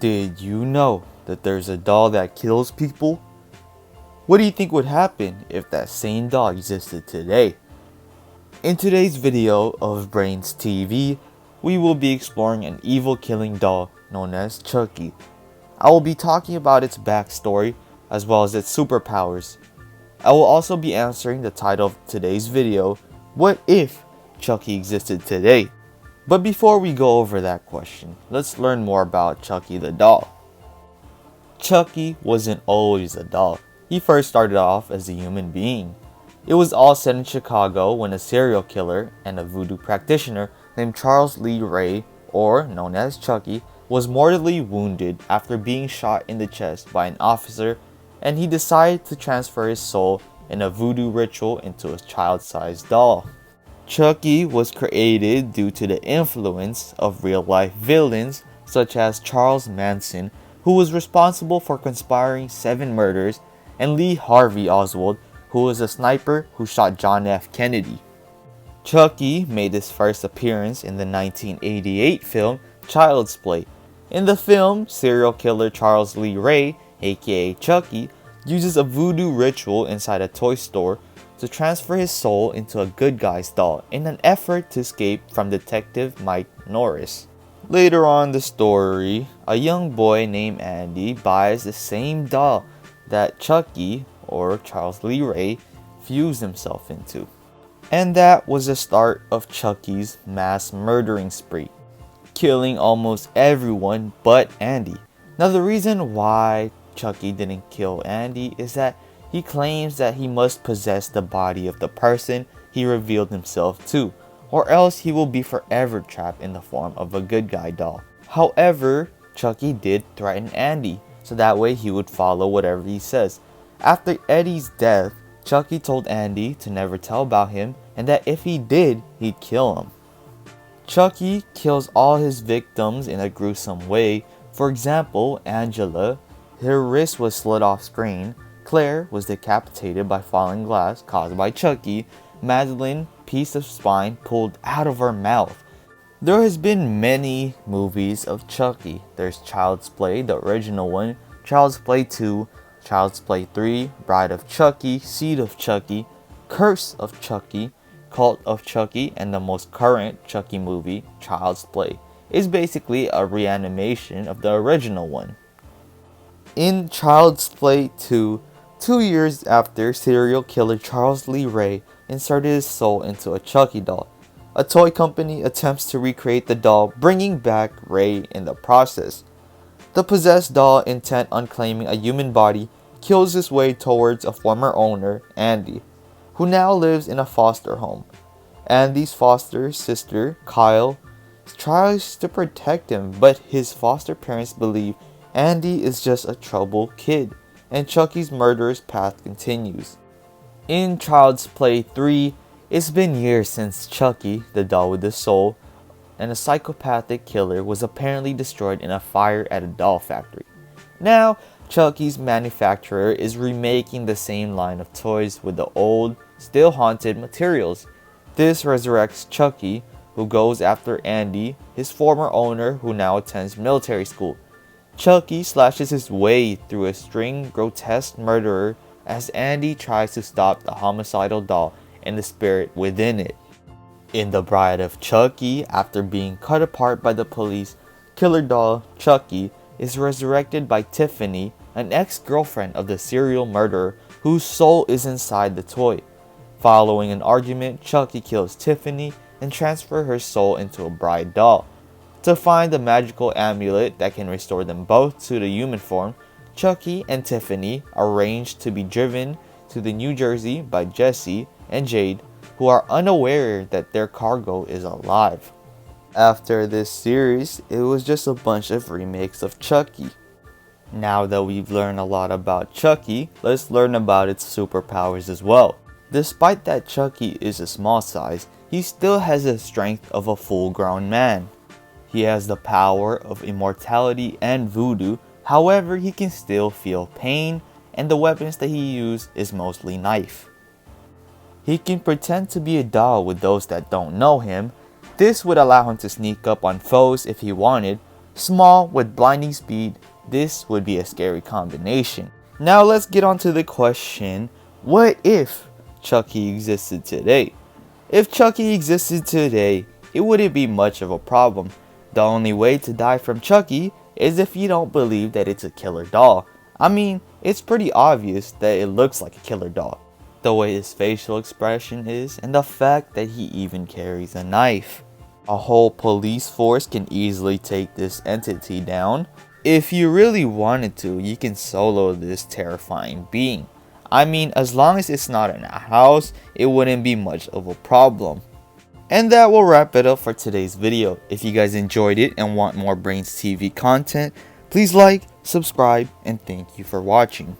Did you know that there's a doll that kills people? What do you think would happen if that same doll existed today? In today's video of BrainsTV, we will be exploring an evil killing doll known as Chucky. I will be talking about its backstory as well as its superpowers. I will also be answering the title of today's video, What If Chucky Existed Today? But before we go over that question, let's learn more about Chucky the doll. Chucky wasn't always a doll. He first started off as a human being. It was all set in Chicago when a serial killer and a voodoo practitioner named Charles Lee Ray, or known as Chucky, was mortally wounded after being shot in the chest by an officer, and he decided to transfer his soul in a voodoo ritual into a child-sized doll. Chucky was created due to the influence of real-life villains such as Charles Manson, who was responsible for conspiring 7 murders, and Lee Harvey Oswald, who was a sniper who shot John F. Kennedy. Chucky made his first appearance in the 1988 film Child's Play. In the film, serial killer Charles Lee Ray, aka Chucky, uses a voodoo ritual inside a toy store to transfer his soul into a good guy's doll in an effort to escape from Detective Mike Norris. Later on in the story, a young boy named Andy buys the same doll that Chucky, or Charles Lee Ray, fused himself into. And that was the start of Chucky's mass murdering spree, killing almost everyone but Andy. Now the reason why Chucky didn't kill Andy is that he claims that he must possess the body of the person he revealed himself to, or else he will be forever trapped in the form of a good guy doll. However, Chucky did threaten Andy, so that way he would follow whatever he says. After Eddie's death, Chucky told Andy to never tell about him, and that if he did, he'd kill him. Chucky kills all his victims in a gruesome way. For example, Angela, her wrist was slit off screen. Claire was decapitated by falling glass caused by Chucky. Madeline, piece of spine pulled out of her mouth. There has been many movies of Chucky. There's Child's Play, the original one, Child's Play 2, Child's Play 3, Bride of Chucky, Seed of Chucky, Curse of Chucky, Cult of Chucky, and the most current Chucky movie, Child's Play, is basically a reanimation of the original one. In Child's Play 2, 2 years after serial killer Charles Lee Ray inserted his soul into a Chucky doll, a toy company attempts to recreate the doll, bringing back Ray in the process. The possessed doll, intent on claiming a human body, kills his way towards a former owner, Andy, who now lives in a foster home. Andy's foster sister, Kyle, tries to protect him, but his foster parents believe Andy is just a troubled kid, and Chucky's murderous path continues. In Child's Play 3, it's been years since Chucky, the doll with the soul, and a psychopathic killer was apparently destroyed in a fire at a doll factory. Now, Chucky's manufacturer is remaking the same line of toys with the old, still haunted materials. This resurrects Chucky, who goes after Andy, his former owner who now attends military school. Chucky slashes his way through a string grotesque murderer as Andy tries to stop the homicidal doll and the spirit within it. In The Bride of Chucky, after being cut apart by the police, killer doll Chucky is resurrected by Tiffany, an ex-girlfriend of the serial murderer whose soul is inside the toy. Following an argument, Chucky kills Tiffany and transfers her soul into a bride doll. To find the magical amulet that can restore them both to the human form, Chucky and Tiffany arrange to be driven to the New Jersey by Jesse and Jade, who are unaware that their cargo is alive. After this series, it was just a bunch of remakes of Chucky. Now that we've learned a lot about Chucky, let's learn about its superpowers as well. Despite that Chucky is a small size, he still has the strength of a full-grown man. He has the power of immortality and voodoo, however he can still feel pain, and the weapons that he uses is mostly knife. He can pretend to be a doll with those that don't know him. This would allow him to sneak up on foes if he wanted, Small with blinding speed, this would be a scary combination. Now let's get on to the question, what if Chucky existed today? If Chucky existed today, it wouldn't be much of a problem. The only way to die from Chucky is if you don't believe that it's a killer doll. I mean, it's pretty obvious that it looks like a killer doll. The way his facial expression is, and the fact that he even carries a knife. A whole police force can easily take this entity down. If you really wanted to, you can solo this terrifying being. I mean, as long as it's not in a house, it wouldn't be much of a problem. And that will wrap it up for today's video. If you guys enjoyed it and want more BrainsTV content, please like, subscribe, and thank you for watching.